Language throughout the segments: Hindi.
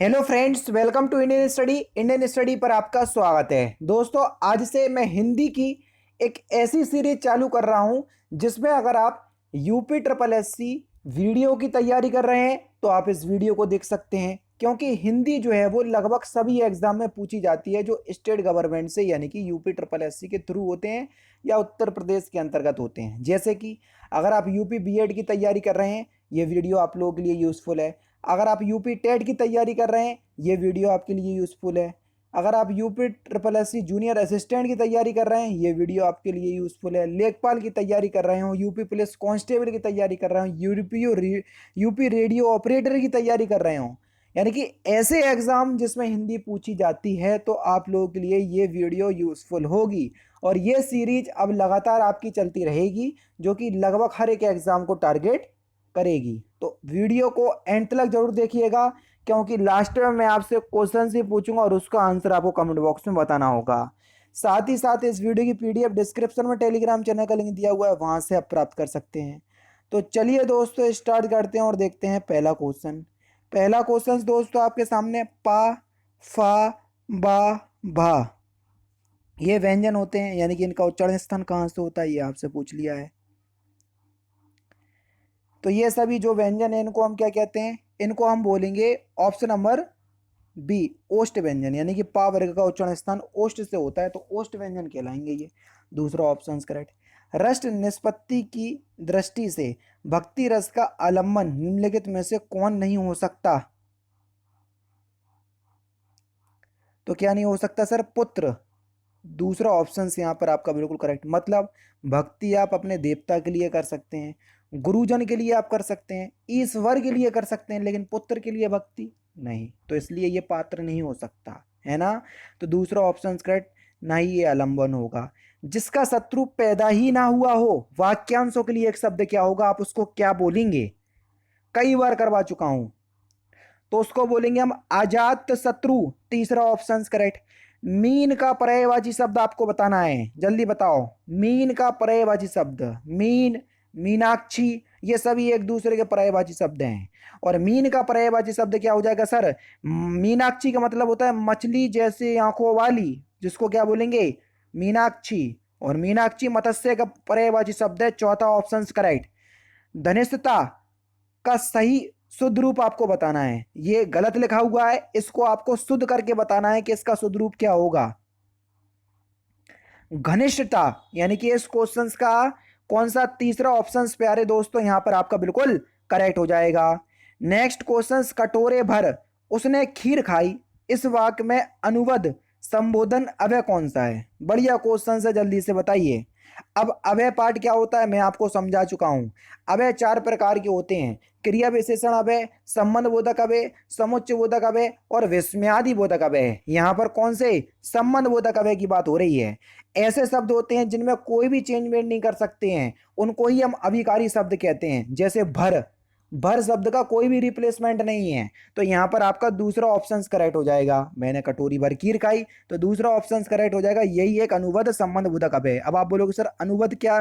Hello friends, welcome to Indian study पर आपका स्वागत है। दोस्तों, आज से मैं हिंदी की एक ऐसी सीरीज चालू कर रहा हूं जिसमें अगर आप यूपी ट्रिपल एससी वीडियो की तैयारी कर रहे हैं तो आप इस वीडियो को देख सकते हैं, क्योंकि हिंदी जो है वो लगभग सभी एग्जाम में पूछी जाती है जो स्टेट गवर्नमेंट से यानी कि यूपी ट्रिपल एससी के थ्रू होते हैं या उत्तर प्रदेश के अंतर्गत होते हैं। जैसे कि अगर आप यूपी बीएड की तैयारी कर रहे हैं, ये वीडियो आप लोगों के लिए यूज़फुल है। अगर आप यूपी टेट की तैयारी कर रहे हैं, ये वीडियो आपके लिए यूज़फुल है। अगर आप UP triple SC junior assistant की तैयारी कर रहे हैं, ये वीडियो आपके लिए यूज़फुल है। लेखपाल की तैयारी कर रहे हो, यूपी पुलिस कांस्टेबल की तैयारी कर रहे हो, यूपी रेडियो ऑपरेटर की तैयारी कर रहे हो, यानी कि ऐसे एग्जाम जिसमें हिंदी पूछी जाती है, तो आप लोगों के लिए ये वीडियो यूज़फुल होगी। और ये सीरीज अब लगातार आपकी चलती रहेगी, जो कि लगभग हर एक एग्जाम को टारगेट करेगी। तो वीडियो को एंड तक जरूर देखिएगा, क्योंकि लास्ट में मैं आपसे क्वेश्चन ही पूछूंगा और उसका आंसर आपको कमेंट बॉक्स में बताना होगा। साथ ही साथ इस वीडियो की पीडीएफ डिस्क्रिप्शन में टेलीग्राम चैनल का लिंक दिया हुआ है, वहां से आप प्राप्त कर सकते हैं। तो चलिए दोस्तों, स्टार्ट करते हैं और देखते हैं पहला क्वेश्चन। पहला क्वेश्चन दोस्तों आपके सामने पा, फा, बा, भा, ये व्यंजन होते हैं, यानी कि इनका उच्चारण स्थान कहाँ से होता है, ये आपसे पूछ लिया है। तो ये सभी जो व्यंजन है इनको हम क्या कहते हैं? इनको हम बोलेंगे ऑप्शन नंबर बी, ओष्ठ व्यंजन, यानी कि पा वर्ग का उच्चारण स्थान ओष्ठ से होता है, तो ओष्ठ व्यंजन कहलाएंगे ये। दूसरा ऑप्शन करेक्ट। रस्ट निष्पत्ति की दृष्टि से भक्ति रस का आलम्बन निम्नलिखित में से कौन नहीं हो सकता? तो क्या नहीं हो सकता सर? पुत्र। दूसरा ऑप्शन यहाँ पर आपका बिल्कुल करेक्ट। मतलब भक्ति आप अपने देवता के लिए कर सकते हैं, गुरुजन के लिए आप कर सकते हैं, ईश्वर के लिए कर सकते हैं, लेकिन पुत्र के लिए भक्ति नहीं, तो इसलिए ये पात्र नहीं हो सकता है ना। तो दूसरा ऑप्शन करेक्ट, ना ही ये आलंबन होगा। जिसका शत्रु पैदा ही ना हुआ हो, वाक्यांशों के लिए एक शब्द क्या होगा, आप उसको क्या बोलेंगे? कई बार करवा चुका हूं, तो उसको बोलेंगे हम अजात शत्रु। तीसरा ऑप्शन करेक्ट। मीन का पर्यायवाची शब्द आपको बताना है, जल्दी बताओ। मीन का पर्यायवाची शब्द, मीन, मीनाक्षी, ये सभी एक दूसरे के पर्यायवाची शब्द हैं। और मीन का पर्यायवाची शब्द क्या हो जाएगा सर? मीनाक्षी का मतलब होता है मछली जैसे आंखों वाली, जिसको क्या बोलेंगे? मीनाक्षी। और मीनाक्षी मत्स्य का पर्यायवाची शब्द है। चौथा ऑप्शन करेक्ट। धनिष्ठता का सही शुद्ध रूप आपको बताना है। ये गलत लिखा हुआ है, इसको आपको शुद्ध करके बताना है कि इसका शुद्ध रूप क्या होगा। घनिष्ठता, यानी कि इस क्वेश्चन का कौन सा तीसरा ऑप्शन प्यारे दोस्तों यहां पर आपका बिल्कुल करेक्ट हो जाएगा। नेक्स्ट क्वेश्चन, कटोरे भर उसने खीर खाई, इस वाक्य में अनुवद संबोधन अव्यय कौन सा है? बढ़िया क्वेश्चन है, जल्दी से बताइए। अब अव्यय पार्ट क्या होता है मैं आपको समझा चुका हूं। अव्यय चार प्रकार के होते हैं: क्रिया विशेषण अव्यय, संबंध बोधक अव्यय, समुच्चय बोधक अव्यय और विस्मयादि बोधक अव्यय। यहाँ पर कौन से संबंध बोधक अव्यय की बात हो रही है? ऐसे शब्द होते हैं जिनमें कोई भी चेंजमेंट नहीं कर सकते हैं, उनको ही हम अभिकारी शब्द कहते हैं। जैसे भर, भर शब्द का कोई भी रिप्लेसमेंट नहीं है, तो यहाँ पर आपका दूसरा ऑप्शन करेक्ट हो जाएगा। मैंने कटोरी भर खीर खाई, तो दूसरा ऑप्शन करेक्ट हो जाएगा। यही एक अनुबद्ध संबंध बोधक अव्यय। अब आप बोलोगे सर अनुबद्ध क्या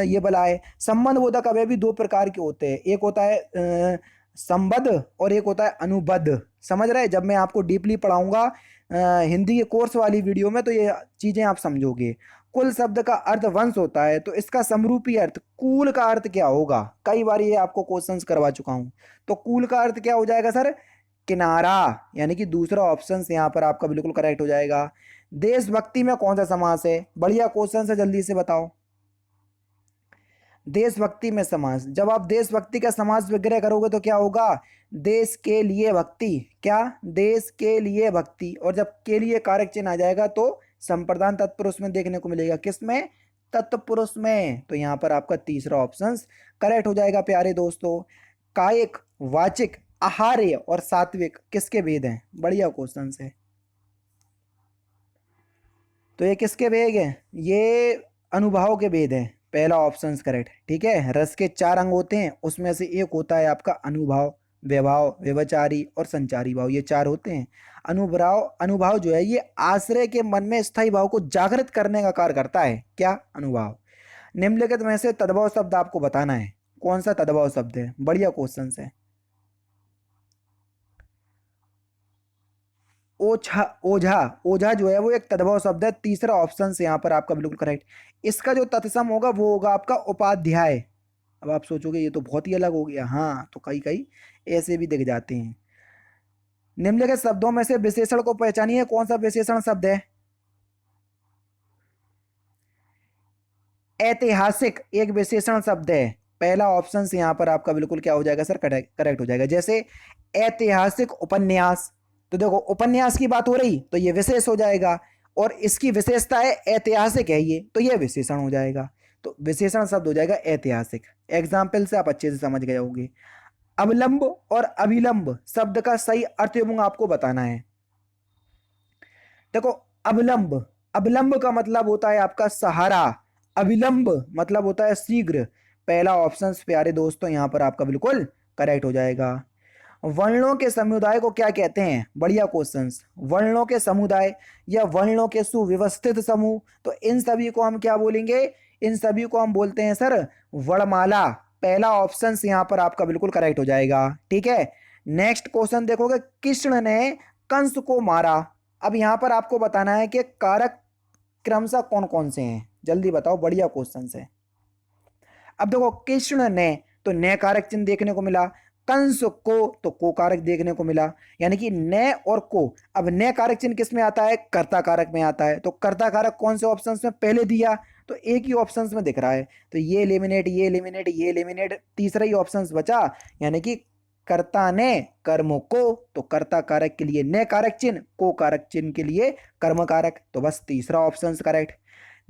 ये भला है? संबंध बोधक अव्यय भी दो प्रकार के होते हैं, एक होता है संबद्ध और एक होता है अनुबद्ध। समझ रहे हैं? जब मैं आपको डीपली पढ़ाऊंगा हिंदी के कोर्स वाली वीडियो में, तो ये चीजें आप समझोगे। कुल शब्द का अर्थ वंश होता है, तो इसका समरूपी अर्थ कूल का अर्थ क्या होगा? कई बार ये आपको क्वेश्चंस करवा चुका हूं। तो कूल का अर्थ क्या हो जाएगा सर? किनारा, यानी कि दूसरा ऑप्शन यहाँ पर आपका बिल्कुल करेक्ट हो जाएगा। देशभक्ति में कौन सा समास है? बढ़िया क्वेश्चन है, जल्दी से बताओ। देशभक्ति में समास, जब आप देशभक्ति का समास विग्रह करोगे तो क्या होगा? देश के लिए भक्ति। क्या? देश के लिए भक्ति। और जब के लिए कारक चिन्ह आ जाएगा तो संप्रदान तत्पुरुष में देखने को मिलेगा। किसमें? तत्पुरुष में। तो यहां पर आपका तीसरा ऑप्शन करेक्ट हो जाएगा प्यारे दोस्तों। कायिक, वाचिक, आहार्य और सात्विक किसके भेद हैं? बढ़िया क्वेश्चन है। तो ये किसके भेद हैं? ये अनुभाव के भेद हैं। पहला ऑप्शन करेक्ट। ठीक है, रस के चार अंग होते हैं, उसमें से एक होता है आपका अनुभाव, व्यभाव, व्यवचारी और संचारी भाव, ये चार होते हैं। अनुभाव, अनुभाव जो है ये आश्रय के मन में स्थायी भाव को जागृत करने का कार्य करता है। क्या? अनुभाव। निम्नलिखित में से तद्भव शब्द आपको बताना है, कौन सा तद्भव शब्द है? बढ़िया क्वेश्चन है। ओझा ओझा ओझा जो है वो एक तद्भव शब्द है। तीसरा ऑप्शन से यहाँ पर आपका बिल्कुल करेक्ट। इसका जो तत्सम होगा वो होगा आपका उपाध्याय। अब आप सोचोगे ये तो बहुत ही अलग हो गया, हाँ तो कई कई ऐसे भी दिख जाते हैं। निम्नलिखित शब्दों में से विशेषण को पहचानिए, कौन सा विशेषण शब्द है? ऐतिहासिक एक विशेषण शब्द है। पहला ऑप्शन से यहाँ पर आपका बिल्कुल क्या हो जाएगा सर, करेक्ट हो जाएगा। जैसे ऐतिहासिक उपन्यास, तो देखो उपन्यास की बात हो रही तो ये विशेष हो जाएगा, और इसकी विशेषता है ऐतिहासिक है ये, तो ये विशेषण हो जाएगा। तो विशेषण शब्द हो जाएगा ऐतिहासिक। एग्जाम्पल से आप अच्छे से समझ गए होंगे। अवलंब और अभिलंब शब्द का सही अर्थ एवं आपको बताना है। देखो अवलंब, अवलंब का मतलब होता है आपका सहारा, अविलंब मतलब होता है शीघ्र। पहला ऑप्शन प्यारे दोस्तों यहाँ पर आपका बिल्कुल करेक्ट हो जाएगा। वर्णों के समुदाय को क्या कहते हैं? बढ़िया क्वेश्चंस। वर्णों के समुदाय या वर्णों के सुव्यवस्थित समूह, तो इन सभी को हम क्या बोलेंगे? इन सभी को हम बोलते हैं सर वर्णमाला। पहला ऑप्शन यहाँ पर आपका बिल्कुल करेक्ट हो जाएगा। ठीक है, नेक्स्ट क्वेश्चन देखोगे, कृष्ण ने कंस को मारा। अब यहां पर आपको बताना है कि कारक क्रमशः कौन कौन से हैं, जल्दी बताओ, बढ़िया क्वेश्चन है। अब देखो कृष्ण ने, तो ने कारक चिन्ह देखने को मिला, कंस को तो को कारक देखने को मिला, यानी कि ने और को। अब ने कारक चिन्ह किस में आता है? कर्ता कारक में आता है। तो कर्ता कारक कौन से ऑप्शन में पहले दिया? तो एक ही ऑप्शन में दिख रहा है, तो ये एलिमिनेट, ये एलिमिनेट, ये एलिमिनेट, तीसरा ही ऑप्शन बचा, यानी कि कर्ता ने कर्म को, तो कर्ता कारक के लिए ने कारक चिन्ह, को कारक चिन्ह के लिए कर्म कारक, तो बस तीसरा ऑप्शन करेक्ट।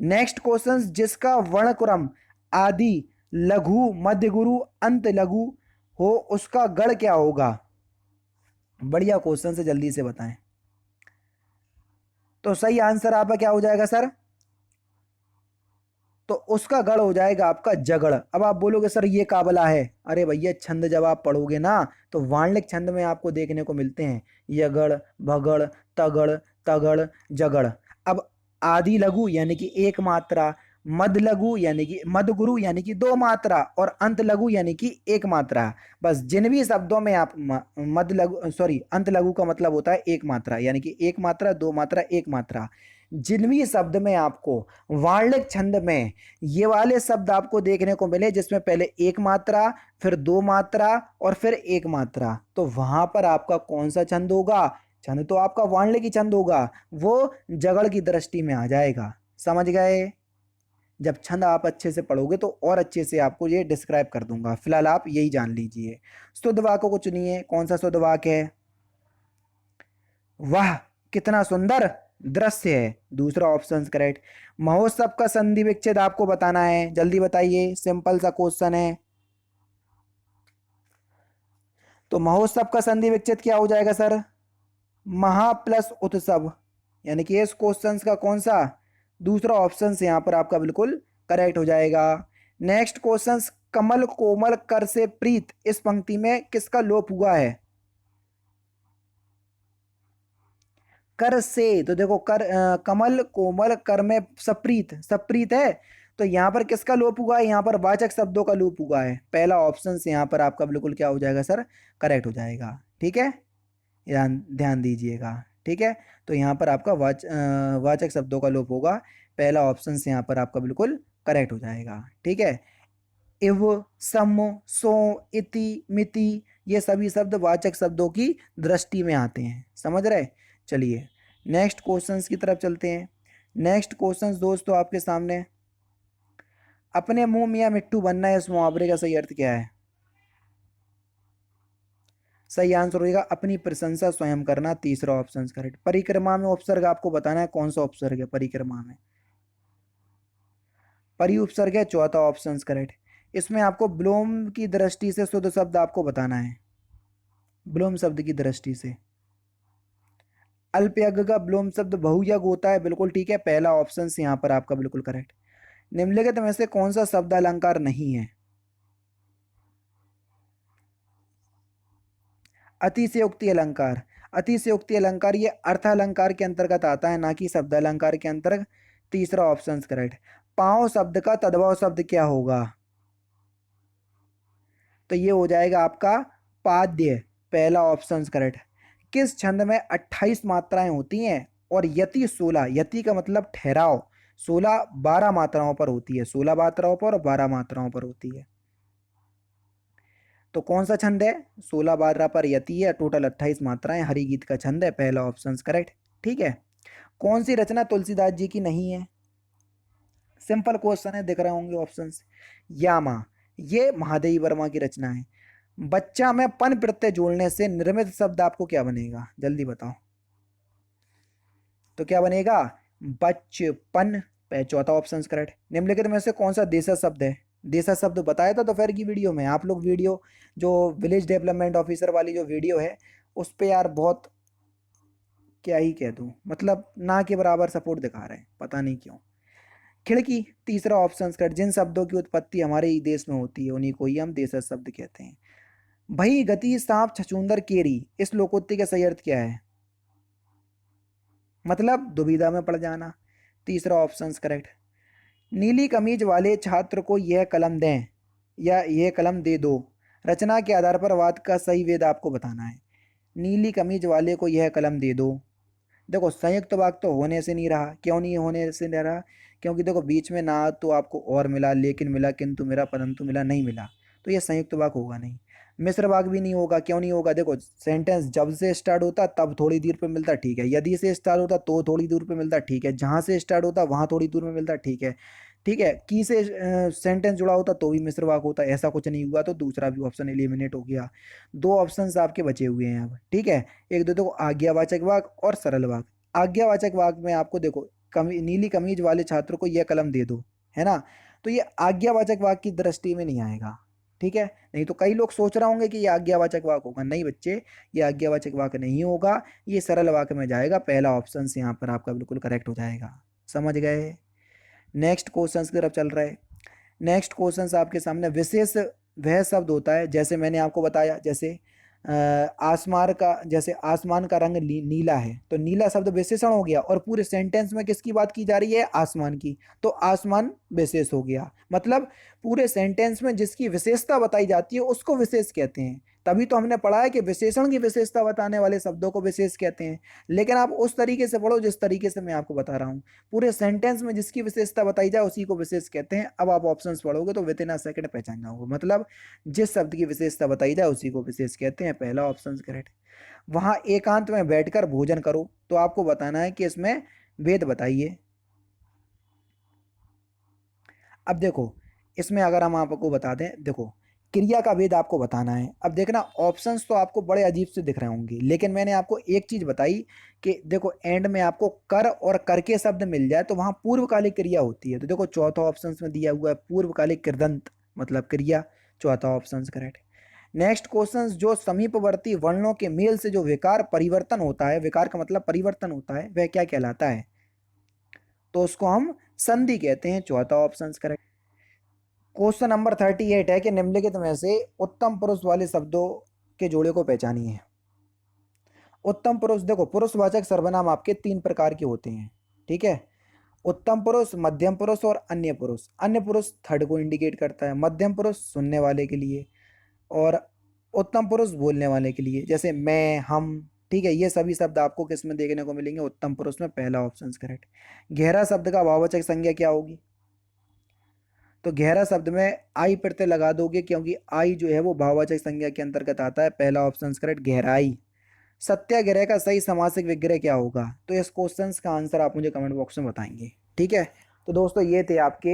नेक्स्ट क्वेश्चन, जिसका वर्णक्रम आदि लघु मध्य गुरु अंत लघु हो उसका गण क्या होगा? बढ़िया क्वेश्चन से जल्दी से बताएं। तो सही आंसर आपका क्या हो जाएगा सर? तो उसका गढ़ हो जाएगा आपका जगड़। अब आप बोलोगे सर ये काबला है, अरे भैया छंद जब आप पढ़ोगे ना तो वाणिक छंद में आपको देखने को मिलते हैं यगड़, भगड़, तगड़, तगड़, जगड़। अब आदि लघु यानी कि एक मात्रा, मध लघु यानी कि मध गुरु यानी कि दो मात्रा, और अंत लघु यानी कि एक मात्रा। बस जिन भी शब्दों में आप मध लघु सॉरी अंत लघु का मतलब होता है एक मात्रा, यानी कि एक मात्रा, दो मात्रा, एक मात्रा। जिन भी शब्द में आपको वार्णिक छंद में ये वाले शब्द आपको देखने को मिले जिसमें पहले एक मात्रा, फिर दो मात्रा और फिर एक मात्रा, तो वहां पर आपका कौन सा छंद होगा? छंद तो आपका वार्णिक ही छंद होगा, वो जगड़ की दृष्टि में आ जाएगा। समझ गए? जब छंद आप अच्छे से पढ़ोगे तो और अच्छे से आपको ये डिस्क्राइब कर दूंगा, फिलहाल आप यही जान लीजिए। शुद्ध वाक्य को चुनिए, कौन सा शुद्ध वाक्य है? वाह कितना सुंदर दृश्य है, दूसरा ऑप्शन करेक्ट। महोत्सव का संधि विच्छेद आपको बताना है, जल्दी बताइए, सिंपल सा क्वेश्चन है। तो महोत्सव का संधि विच्छेद क्या हो जाएगा सर? महा प्लस उत्सव, यानी कि इस क्वेश्चन का कौन सा? दूसरा ऑप्शन से यहां पर आपका बिल्कुल करेक्ट हो जाएगा। नेक्स्ट क्वेश्चन, कमल कोमल कर से प्रीत, इस पंक्ति में किसका लोप हुआ है? कर से, तो देखो कर कमल कोमल कर में सप्रीत, सप्रीत है, तो यहां पर किसका लोप हुआ है? यहां पर वाचक शब्दों का लोप हुआ है। पहला ऑप्शन से यहां पर आपका बिल्कुल क्या हो जाएगा सर? करेक्ट हो जाएगा। ठीक है, ध्यान ध्यान दीजिएगा। ठीक है, तो यहाँ पर आपका वाचक शब्दों का लोप होगा, पहला ऑप्शन से यहाँ पर आपका बिल्कुल करेक्ट हो जाएगा। ठीक है, इव, सम, सो, इति, मिति, ये सभी शब्द वाचक शब्दों की दृष्टि में आते हैं। समझ रहे? चलिए नेक्स्ट क्वेश्चंस की तरफ चलते हैं। नेक्स्ट क्वेश्चंस दोस्तों आपके सामने, अपने मुंह मियाँ मिट्टू बनना है, इस मुहावरे का सही अर्थ क्या है? सही आंसर होगा अपनी प्रशंसा स्वयं करना, तीसरा ऑप्शन करेक्ट। परिक्रमा में उपसर्ग आपको बताना है, कौन सा उपसर्ग है परिक्रमा में? परि उपसर्ग है, चौथा ऑप्शन करेक्ट। इसमें आपको ब्लोम की दृष्टि से शुद्ध शब्द आपको बताना है, ब्लोम शब्द की दृष्टि से। अल्पयज्ञ का ब्लोम शब्द बहुयज्ञ होता है, बिल्कुल ठीक है, पहला ऑप्शन से यहाँ पर आपका बिल्कुल करेक्ट। निम्नलिखित में से कौन सा शब्द अलंकार नहीं है? अतिशयोक्ति अलंकार, अतिशयोक्ति अलंकार ये अर्थ अलंकार के अंतर्गत आता है, ना कि शब्द अलंकार के अंतर्गत, तीसरा ऑप्शन करेक्ट। पांव शब्द का तद्भव शब्द क्या होगा? तो ये हो जाएगा आपका पाद्य, पहला ऑप्शन करेक्ट। किस छंद में 28 मात्राएं होती हैं और यति 16, यति का मतलब ठहराव, 16 12 मात्राओं पर होती है, 16 मात्राओं पर और 12 मात्राओं पर होती है। तो कौन सा छंद है? 16 12 पर यति है, टोटल 28 मात्राएं, हरिगीत का छंद है, पहला ऑप्शन करेक्ट। ठीक है। कौन सी रचना तुलसीदास जी की नहीं है? सिंपल क्वेश्चन है, दिख रहे होंगे ऑप्शंस। यामा, ये महादेवी वर्मा की रचना है। बच्चा में पन प्रत्यय जोड़ने से निर्मित शब्द आपको क्या बनेगा, जल्दी बताओ। तो क्या बनेगा? बचपन, चौथा ऑप्शन करेक्ट। निम्नलिखित में से कौन सा देशज शब्द है? देशज शब्द बताया था दोपहर की वीडियो में, आप लोग वीडियो जो विलेज डेवलपमेंट ऑफिसर वाली जो वीडियो है उस पे यार बहुत, क्या ही कह दूं, मतलब ना के बराबर सपोर्ट दिखा रहे हैं, पता नहीं क्यों। खिड़की, तीसरा ऑप्शन करेक्ट। जिन शब्दों की उत्पत्ति हमारे ही देश में होती है उन्हीं को ही हम देशज शब्द कहते हैं। भई गति सांप छछूंदर केरी, इस लोकोक्ति का सही अर्थ क्या है? मतलब दुविधा में पड़ जाना, तीसरा ऑप्शन करेक्ट। नीली कमीज वाले छात्र को यह कलम दें या यह कलम दे दो, रचना के आधार पर वाद का सही वेद आपको बताना है। नीली कमीज वाले को यह कलम दे दो, देखो संयुक्त वाक्य तो होने से नहीं रहा, क्यों नहीं होने से नहीं रहा? क्योंकि देखो बीच में ना तो आपको और मिला, लेकिन मिला, किंतु मिला, परंतु मिला नहीं मिला, तो ये संयुक्त वाक्य होगा नहीं। मिश्र वाक्य भी नहीं होगा, क्यों नहीं होगा? देखो सेंटेंस जब से स्टार्ट होता तब थोड़ी दूर पे मिलता, ठीक है। यदि से स्टार्ट होता तो थोड़ी दूर पे मिलता, ठीक है। जहाँ से स्टार्ट होता वहाँ थोड़ी दूर में मिलता, ठीक है। ठीक है। की से सेंटेंस जुड़ा होता तो भी मिश्र वाक्य होता, ऐसा कुछ नहीं हुआ, तो दूसरा भी ऑप्शन एलिमिनेट हो गया। दो ऑप्शंस आपके बचे हुए हैं अब, ठीक है। एक दो, देखो आज्ञावाचक वाक्य और सरल वाक्य। आज्ञावाचक वाक्य में आपको देखो नीली कमीज वाले छात्र को यह कलम दे दो, है ना, तो ये आज्ञावाचक वाक्य की दृष्टि में नहीं आएगा, ठीक है। नहीं तो कई लोग सोच रहे होंगे कि ये आज्ञावाचक वाक्य होगा, नहीं बच्चे, ये आज्ञावाचक वाक्य नहीं होगा, ये सरल वाक्य में जाएगा। पहला ऑप्शन से यहाँ पर आपका बिल्कुल करेक्ट हो जाएगा, समझ गए। नेक्स्ट क्वेश्चन की तरफ चल रहा है। नेक्स्ट क्वेश्चन आपके सामने, विशेष वह शब्द होता है, जैसे मैंने आपको बताया, जैसे आसमान का, जैसे आसमान का रंग नीला है, तो नीला शब्द विशेषण हो गया, और पूरे सेंटेंस में किसकी बात की जा रही है? आसमान की, तो आसमान विशेष हो गया। मतलब पूरे सेंटेंस में जिसकी विशेषता बताई जाती है उसको विशेष कहते हैं। तभी तो हमने पढ़ा है कि विशेषण की विशेषता बताने वाले शब्दों को विशेष कहते हैं। लेकिन आप उस तरीके से पढ़ो जिस तरीके से मैं आपको बता रहा हूँ, पूरे सेंटेंस में जिसकी विशेषता बताई जाए उसी को विशेष कहते हैं। अब आप ऑप्शंस पढ़ोगे तो विद इन अ सेकंड पहचान जाओगे, मतलब जिस शब्द की विशेषता बताई जाए उसी को विशेष कहते हैं, पहला ऑप्शन करेक्ट। वहां एकांत में बैठकर भोजन करो, तो आपको बताना है कि इसमें वेद बताइए। अब देखो इसमें अगर हम आपको बता दें, देखो क्रिया का वेद आपको बताना है। अब देखना ऑप्शंस तो आपको बड़े अजीब से दिख रहे होंगे, लेकिन मैंने आपको एक चीज बताई कि देखो एंड में आपको कर और कर के शब्द मिल जाए तो वहां पूर्वकालिक क्रिया होती है। तो देखो चौथा ऑप्शन में दिया हुआ है पूर्वकालिक कृदंत, मतलब क्रिया, चौथा ऑप्शन करेक्ट। नेक्स्ट क्वेश्चन, जो समीपवर्ती वर्णों के मेल से जो विकार परिवर्तन होता है, विकार का मतलब परिवर्तन होता है, वह क्या कहलाता है? तो उसको हम संधि कहते हैं, चौथा ऑप्शन करेक्ट। क्वेश्चन नंबर 38 है कि निम्नलिखित में से उत्तम पुरुष वाले शब्दों के जोड़े को पहचानिए। उत्तम पुरुष, देखो पुरुषवाचक सर्वनाम आपके तीन प्रकार के होते हैं, ठीक है। उत्तम पुरुष, मध्यम पुरुष और अन्य पुरुष। अन्य पुरुष थर्ड को इंडिकेट करता है, मध्यम पुरुष सुनने वाले के लिए, और उत्तम पुरुष बोलने वाले के लिए, जैसे मैं, हम, ठीक है। ये सभी शब्द आपको किस में देखने को मिलेंगे? उत्तम पुरुष में, पहला ऑप्शन करेक्ट। गहरा शब्द का भाववाचक संज्ञा क्या होगी? तो गहरा शब्द में आई प्रत्यय लगा दोगे, क्योंकि आई जो है वो भाववाचक संज्ञा के अंतर्गत आता है, पहला ऑप्शन करेक्ट, गहराई। सत्याग्रह का सही समासिक विग्रह क्या होगा? तो इस क्वेश्चन का आंसर आप मुझे कमेंट बॉक्स में बताएंगे, ठीक है। तो दोस्तों ये थे आपके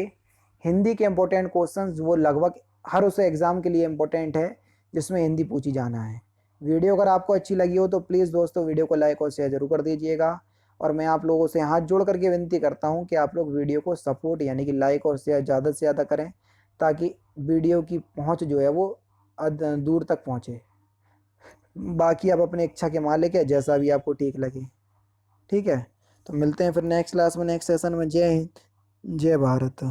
हिंदी के इंपॉर्टेंट क्वेश्चंस, वो लगभग हर उस एग्जाम के लिए इंपॉर्टेंट है जिसमें हिंदी पूछी जाना है। वीडियो अगर आपको अच्छी लगी हो तो प्लीज़ दोस्तों वीडियो को लाइक और शेयर जरूर कर दीजिएगा, और मैं आप लोगों से हाथ जोड़ करके विनती करता हूं कि आप लोग वीडियो को सपोर्ट यानी कि लाइक और शेयर ज़्यादा से ज़्यादा करें, ताकि वीडियो की पहुंच जो है वो दूर तक पहुंचे। बाकी आप अपने इच्छा के मालिक है, जैसा भी आपको ठीक लगे, ठीक है। तो मिलते हैं फिर नेक्स्ट क्लास में, नेक्स्ट सेशन में। जय हिंद, जय भारत।